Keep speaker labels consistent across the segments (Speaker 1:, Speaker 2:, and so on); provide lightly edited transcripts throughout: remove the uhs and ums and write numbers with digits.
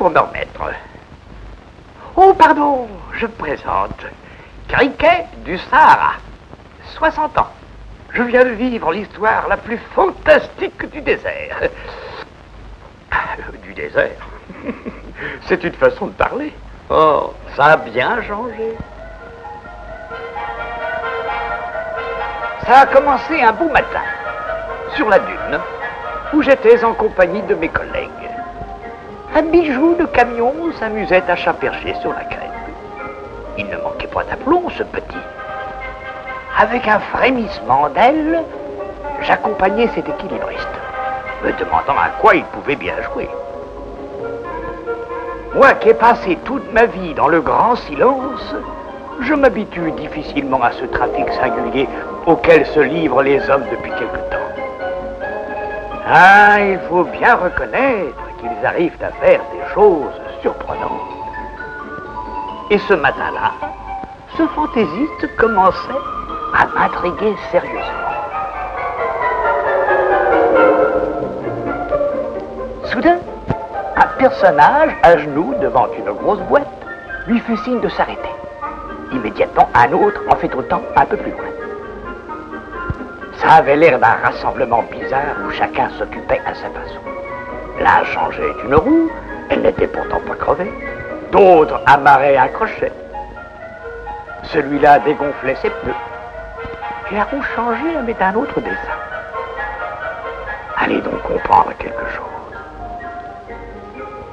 Speaker 1: pour me remettre. Oh, pardon, je me présente. Criquet du Sahara, 60 ans. Je viens de vivre l'histoire la plus fantastique du désert. Du désert? C'est une façon de parler. Oh, ça a bien changé. Ça a commencé un beau matin, sur la dune, où j'étais en compagnie de mes collègues. Un bijou de camion s'amusait à chat-percher sur la crête. Il ne manquait pas d'aplomb, ce petit. Avec un frémissement d'ailes, j'accompagnais cet équilibriste, me demandant à quoi il pouvait bien jouer. Moi qui ai passé toute ma vie dans le grand silence, je m'habitue difficilement à ce trafic singulier auquel se livrent les hommes depuis quelque temps. Ah, il faut bien reconnaître qu'ils arrivent à faire des choses surprenantes. Et ce matin-là, ce fantaisiste commençait à m'intriguer sérieusement. Soudain, un personnage à genoux devant une grosse boîte lui fait signe de s'arrêter. Immédiatement, un autre en fait autant un peu plus loin. Ça avait l'air d'un rassemblement bizarre où chacun s'occupait à sa façon. L'un changeait une roue, elle n'était pourtant pas crevée. D'autres amarraient un crochet. Celui-là dégonflait ses pneus. Et la roue changeait avec un autre dessin. Allez donc comprendre quelque chose.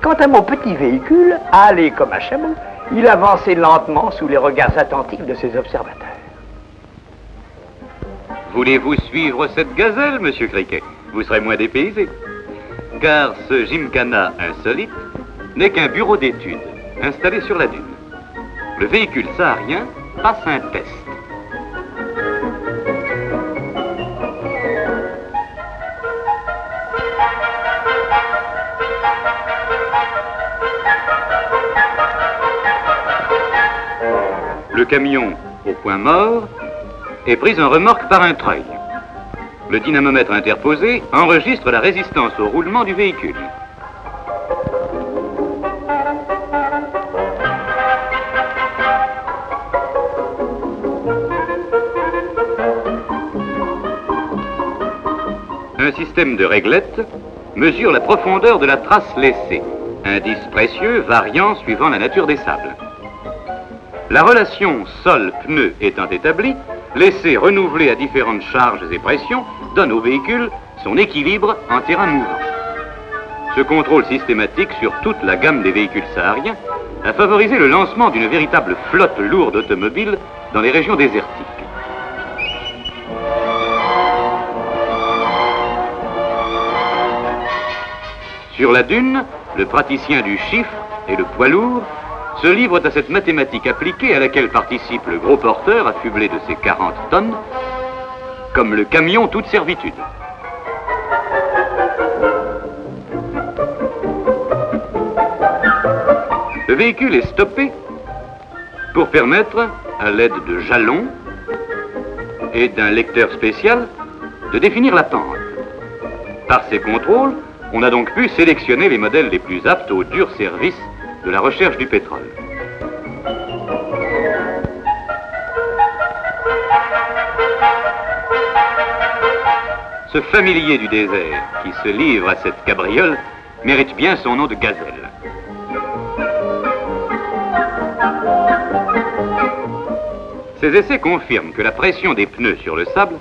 Speaker 1: Quant à mon petit véhicule, allé comme un chameau, il avançait lentement sous les regards attentifs de ses observateurs.
Speaker 2: Voulez-vous suivre cette gazelle, monsieur Criquet? Vous serez moins dépaysé. Car ce gymkhana insolite n'est qu'un bureau d'études installé sur la dune. Le véhicule saharien passe un test. Le camion, au point mort, est pris en remorque par un treuil. Le dynamomètre interposé enregistre la résistance au roulement du véhicule. Un système de réglettes mesure la profondeur de la trace laissée, indice précieux variant suivant la nature des sables. La relation sol-pneu étant établie, l'essai renouvelé à différentes charges et pressions donne au véhicule son équilibre en terrain mouvant. Ce contrôle systématique sur toute la gamme des véhicules sahariens a favorisé le lancement d'une véritable flotte lourde automobile dans les régions désertiques. Sur la dune, le praticien du chiffre et le poids lourd se livrent à cette mathématique appliquée à laquelle participe le gros porteur affublé de ses 40 tonnes, comme le camion toute servitude. Le véhicule est stoppé pour permettre, à l'aide de jalons et d'un lecteur spécial, de définir la pente. Par ces contrôles, on a donc pu sélectionner les modèles les plus aptes au dur service de la recherche du pétrole. Ce familier du désert qui se livre à cette cabriole mérite bien son nom de gazelle. Ces essais confirment que la pression des pneus sur le sable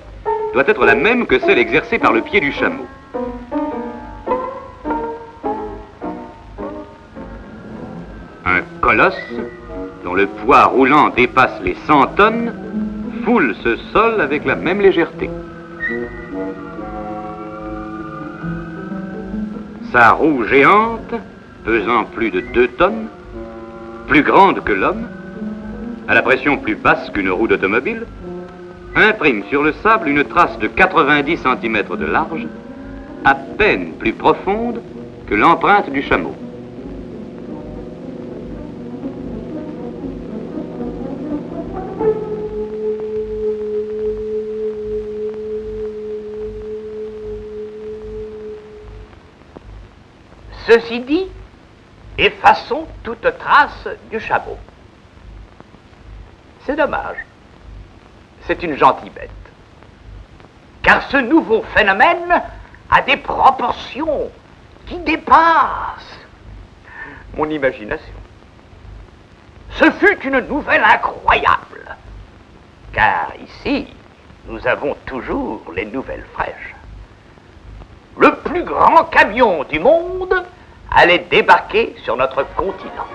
Speaker 2: doit être la même que celle exercée par le pied du chameau. Un colosse, dont le poids roulant dépasse les 100 tonnes, foule ce sol avec la même légèreté. Sa roue géante, pesant plus de 2 tonnes, plus grande que l'homme, à la pression plus basse qu'une roue d'automobile, imprime sur le sable une trace de 90 cm de large, à peine plus profonde que l'empreinte du chameau.
Speaker 1: Ceci dit, effaçons toute trace du chameau. C'est dommage. C'est une gentille bête. Car ce nouveau phénomène a des proportions qui dépassent mon imagination. Ce fut une nouvelle incroyable. Car ici, nous avons toujours les nouvelles fraîches. Le plus grand camion du monde allait débarquer sur notre continent.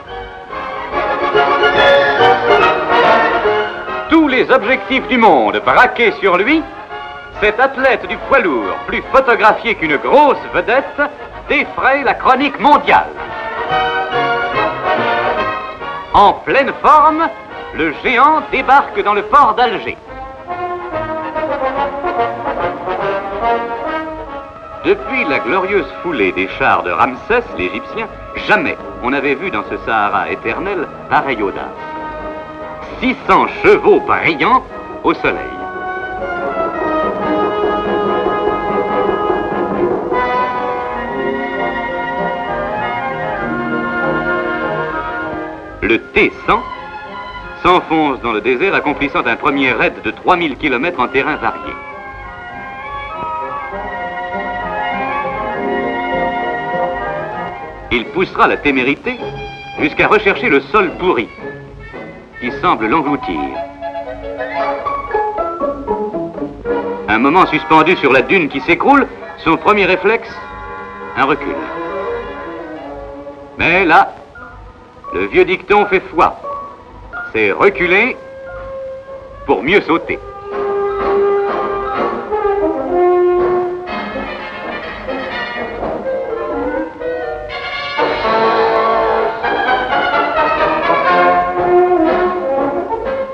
Speaker 2: Tous les objectifs du monde braqués sur lui, cet athlète du poids lourd, plus photographié qu'une grosse vedette, défraye la chronique mondiale. En pleine forme, le géant débarque dans le port d'Alger. Depuis la glorieuse foulée des chars de Ramsès, l'Égyptien, jamais on n'avait vu dans ce Sahara éternel pareille audace. 600 chevaux brillants au soleil. Le T-100 s'enfonce dans le désert accomplissant un premier raid de 3000 km en terrain varié. Il poussera la témérité jusqu'à rechercher le sol pourri qui semble l'engloutir. Un moment suspendu sur la dune qui s'écroule, son premier réflexe, un recul. Mais là, le vieux dicton fait foi. C'est reculer pour mieux sauter.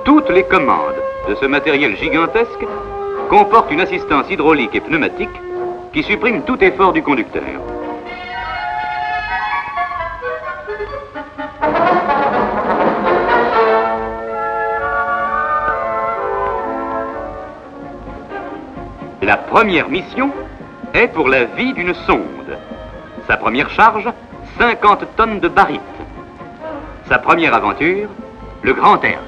Speaker 2: Toutes les commandes de ce matériel gigantesque comportent une assistance hydraulique et pneumatique qui supprime tout effort du conducteur. La première mission est pour la vie d'une sonde. Sa première charge, 50 tonnes de barytes. Sa première aventure, le Grand Erg.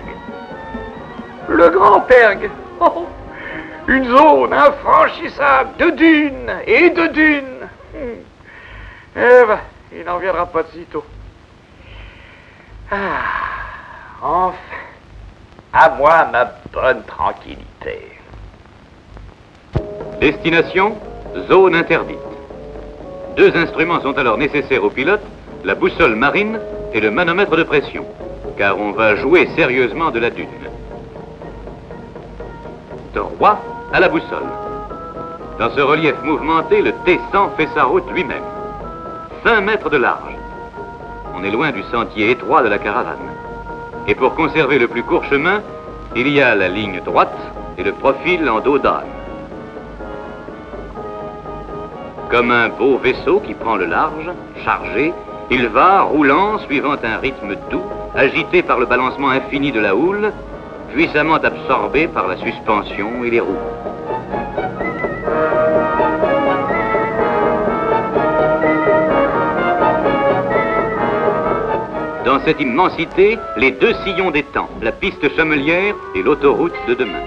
Speaker 1: Le Grand Erg. Oh, une zone infranchissable de dunes et de dunes. Eh ben, il n'en viendra pas de sitôt. Ah, enfin, à moi ma bonne tranquillité.
Speaker 2: Destination, zone interdite. 2 instruments sont alors nécessaires au pilote, la boussole marine et le manomètre de pression, car on va jouer sérieusement de la dune. Droit à la boussole. Dans ce relief mouvementé, le T-100 fait sa route lui-même. 5 mètres de large. On est loin du sentier étroit de la caravane. Et pour conserver le plus court chemin, il y a la ligne droite et le profil en dos d'âne. Comme un beau vaisseau qui prend le large, chargé, il va, roulant, suivant un rythme doux, agité par le balancement infini de la houle, puissamment absorbé par la suspension et les roues. Dans cette immensité, les 2 sillons des temps, la piste chamelière et l'autoroute de demain.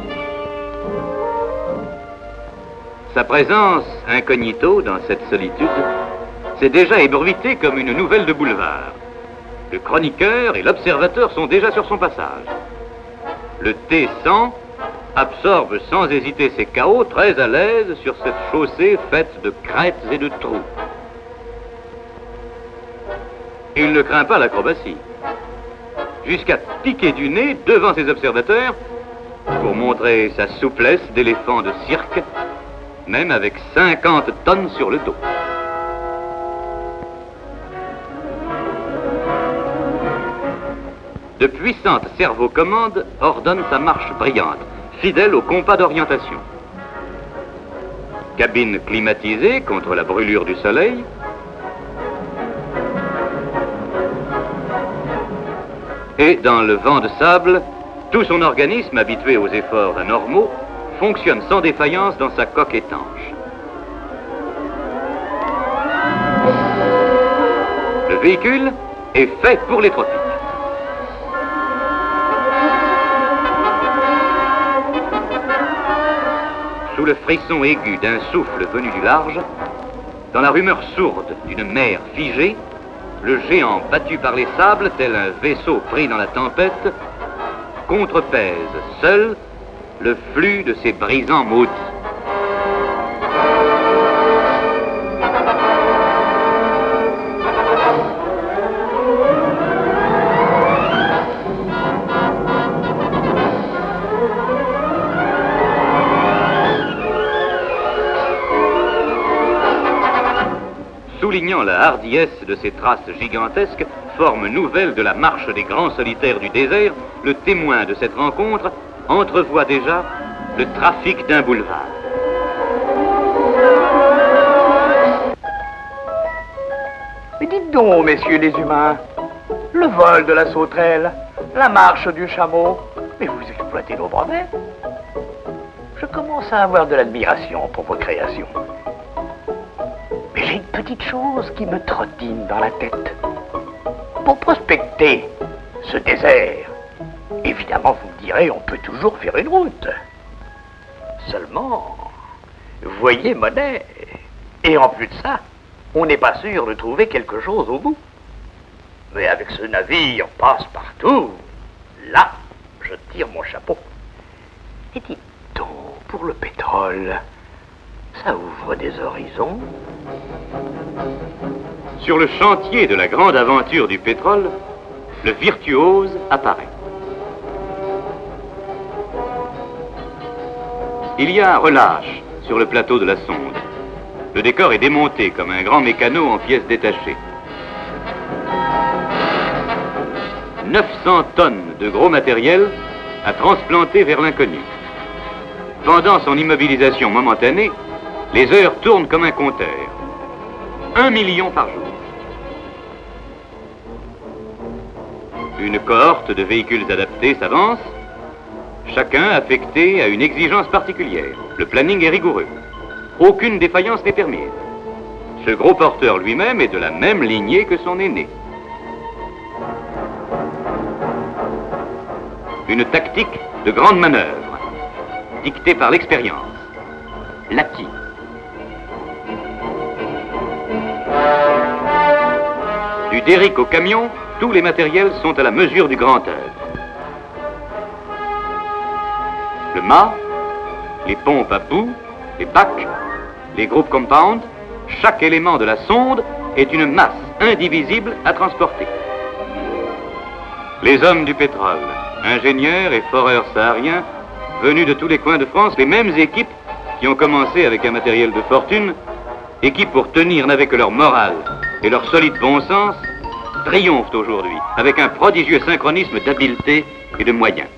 Speaker 2: Sa présence incognito dans cette solitude s'est déjà ébruitée comme une nouvelle de boulevard. Le chroniqueur et l'observateur sont déjà sur son passage. Le T-100 absorbe sans hésiter ses chaos très à l'aise sur cette chaussée faite de crêtes et de trous. Il ne craint pas l'acrobatie, jusqu'à piquer du nez devant ses observateurs pour montrer sa souplesse d'éléphant de cirque, même avec 50 tonnes sur le dos. De puissantes servocommandes ordonnent sa marche brillante, fidèle au compas d'orientation. Cabine climatisée contre la brûlure du soleil. Et dans le vent de sable, tout son organisme, habitué aux efforts anormaux, fonctionne sans défaillance dans sa coque étanche. Le véhicule est fait pour les tropiques. Sous le frisson aigu d'un souffle venu du large, dans la rumeur sourde d'une mer figée, le géant battu par les sables, tel un vaisseau pris dans la tempête, contrepèse seul le flux de ses brisants maudits. Soulignant la hardiesse de ces traces gigantesques, forme nouvelle de la marche des grands solitaires du désert, le témoin de cette rencontre entrevoit déjà le trafic d'un boulevard.
Speaker 1: Mais dites donc, messieurs les humains, le vol de la sauterelle, la marche du chameau, mais vous exploitez nos brevets. Je commence à avoir de l'admiration pour vos créations. Mais j'ai une petite chose qui me trottine dans la tête. Pour prospecter ce désert, évidemment, vous me direz, on peut toujours faire une route. Seulement, voyez monnaie. Et en plus de ça, on n'est pas sûr de trouver quelque chose au bout. Mais avec ce navire passe-partout, là, je tire mon chapeau. Et dites donc, pour le pétrole, ça ouvre des horizons.
Speaker 2: Sur le chantier de la grande aventure du pétrole, le virtuose apparaît. Il y a un relâche sur le plateau de la sonde. Le décor est démonté comme un grand mécano en pièces détachées. 900 tonnes de gros matériel à transplanter vers l'inconnu. Pendant son immobilisation momentanée, les heures tournent comme un compteur. 1 million par jour. Une cohorte de véhicules adaptés s'avance, chacun affecté à une exigence particulière. Le planning est rigoureux. Aucune défaillance n'est permise. Ce gros porteur lui-même est de la même lignée que son aîné. Une tactique de grande manœuvre, dictée par l'expérience, l'acquis. Du derrick au camion, tous les matériels sont à la mesure du grand œuvre. Le mât, les pompes à bout, les bacs, les groupes compound, chaque élément de la sonde est une masse indivisible à transporter. Les hommes du pétrole, ingénieurs et foreurs sahariens, venus de tous les coins de France, les mêmes équipes qui ont commencé avec un matériel de fortune et qui, pour tenir n'avaient que leur morale et leur solide bon sens, triomphent aujourd'hui avec un prodigieux synchronisme d'habileté et de moyens.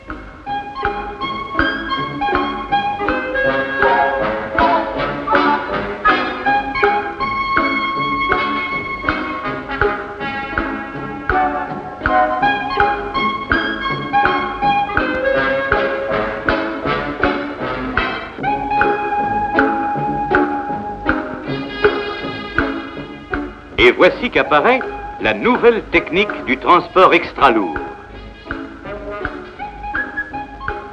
Speaker 2: Et voici qu'apparaît la nouvelle technique du transport extra-lourd.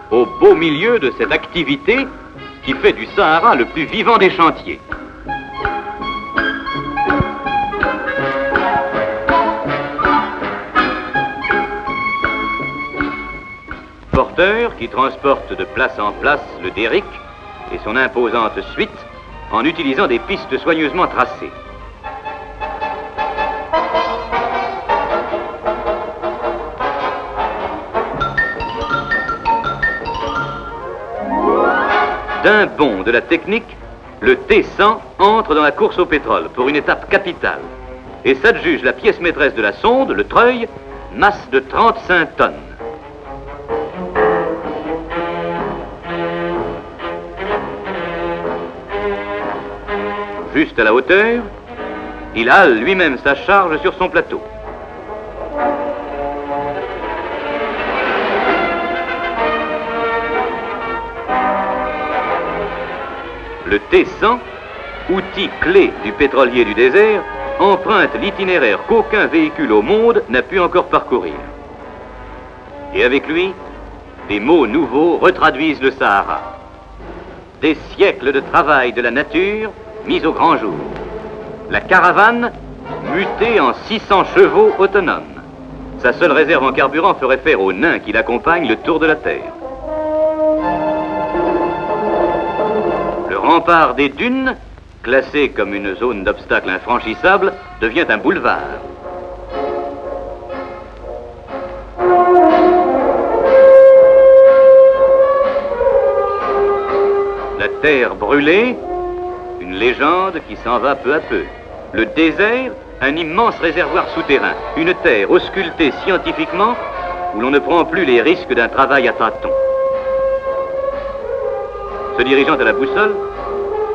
Speaker 2: Au beau milieu de cette activité qui fait du Sahara le plus vivant des chantiers. Porteur qui transporte de place en place le derrick et son imposante suite en utilisant des pistes soigneusement tracées. D'un bond de la technique, le T100 entre dans la course au pétrole pour une étape capitale et s'adjuge la pièce maîtresse de la sonde, le treuil, masse de 35 tonnes. Juste à la hauteur, il hale lui-même sa charge sur son plateau. Le T100, outil clé du pétrolier du désert, emprunte l'itinéraire qu'aucun véhicule au monde n'a pu encore parcourir. Et avec lui, des mots nouveaux retraduisent le Sahara. Des siècles de travail de la nature mis au grand jour. La caravane mutée en 600 chevaux autonomes. Sa seule réserve en carburant ferait faire aux nains qui l'accompagnent le tour de la Terre. Le rempart des dunes, classé comme une zone d'obstacles infranchissables, devient un boulevard. La terre brûlée, une légende qui s'en va peu à peu. Le désert, un immense réservoir souterrain, une terre auscultée scientifiquement où l'on ne prend plus les risques d'un travail à tâtons. Se dirigeant à la boussole,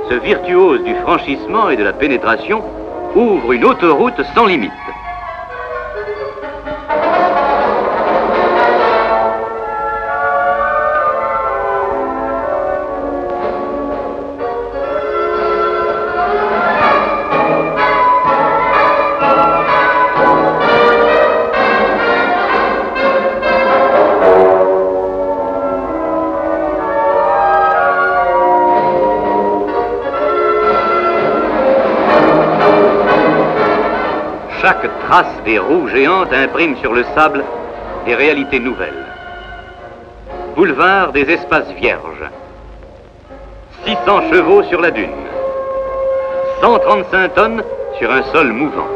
Speaker 2: ce virtuose du franchissement et de la pénétration ouvre une autoroute sans limite. Chaque trace des roues géantes imprime sur le sable des réalités nouvelles. Boulevard des espaces vierges. 600 chevaux sur la dune. 135 tonnes sur un sol mouvant.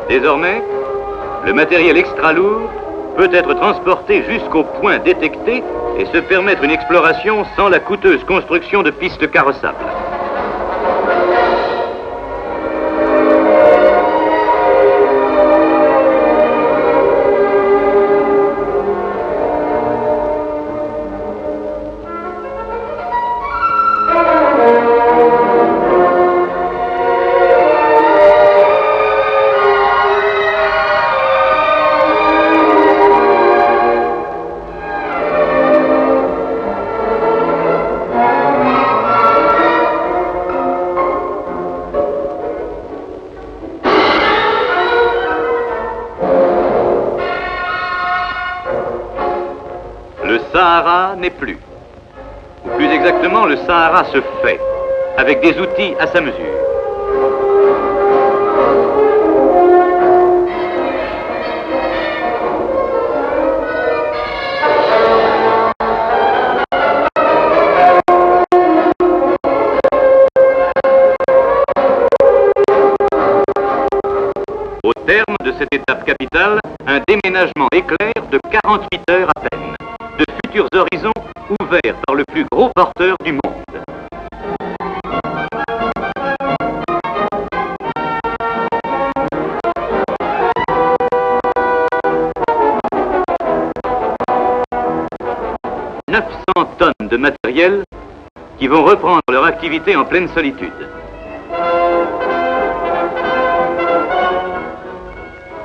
Speaker 2: Désormais, le matériel extra-lourd peut être transporté jusqu'au point détecté et se permettre une exploration sans la coûteuse construction de pistes carrossables. Le Sahara n'est plus. Ou plus exactement, le Sahara se fait, avec des outils à sa mesure. Au terme de cette étape capitale, un déménagement éclair de 48 heures à peine. De futurs horizons ouverts par le plus gros porteur du monde. « 900 tonnes de matériel qui vont reprendre leur activité en pleine solitude.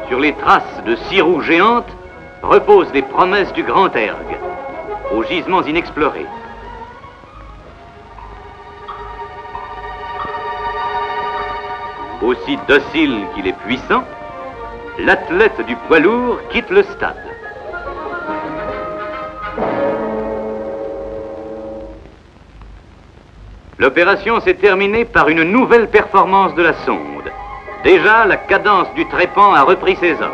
Speaker 2: Sur les traces de 6 roues géantes reposent les promesses du grand ergue, aux gisements inexplorés. Aussi docile qu'il est puissant, l'athlète du poids lourd quitte le stade. L'opération s'est terminée par une nouvelle performance de la sonde. Déjà, la cadence du trépan a repris ses hommes.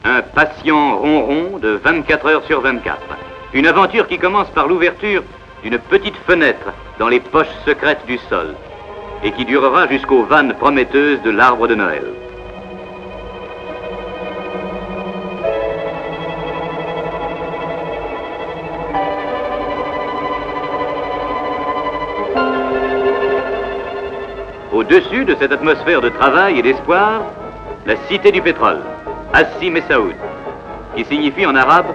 Speaker 2: Un patient ronron de 24 heures sur 24. Une aventure qui commence par l'ouverture d'une petite fenêtre dans les poches secrètes du sol et qui durera jusqu'aux vannes prometteuses de l'arbre de Noël. Au-dessus de cette atmosphère de travail et d'espoir, la cité du pétrole, Hassi Messaoud, qui signifie en arabe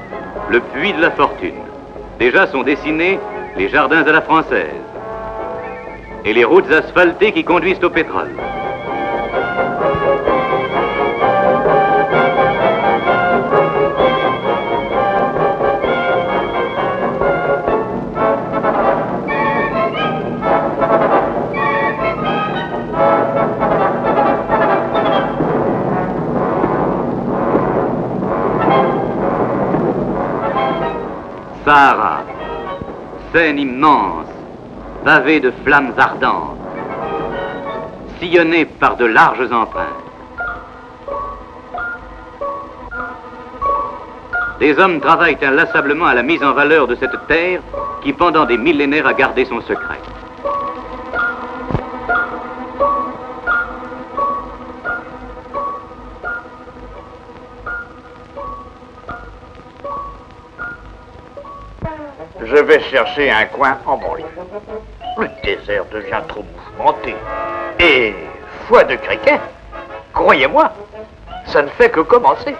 Speaker 2: le puits de la fortune. Déjà sont dessinés les jardins à la française et les routes asphaltées qui conduisent au pétrole. Sahara, Seine immense, pavée de flammes ardentes, sillonnée par de larges empreintes. Des hommes travaillent inlassablement à la mise en valeur de cette terre qui, pendant des millénaires, a gardé son secret.
Speaker 1: Je vais chercher un coin en banlieue. Le désert devient trop mouvementé. Et foi de chrétien, croyez-moi, ça ne fait que commencer.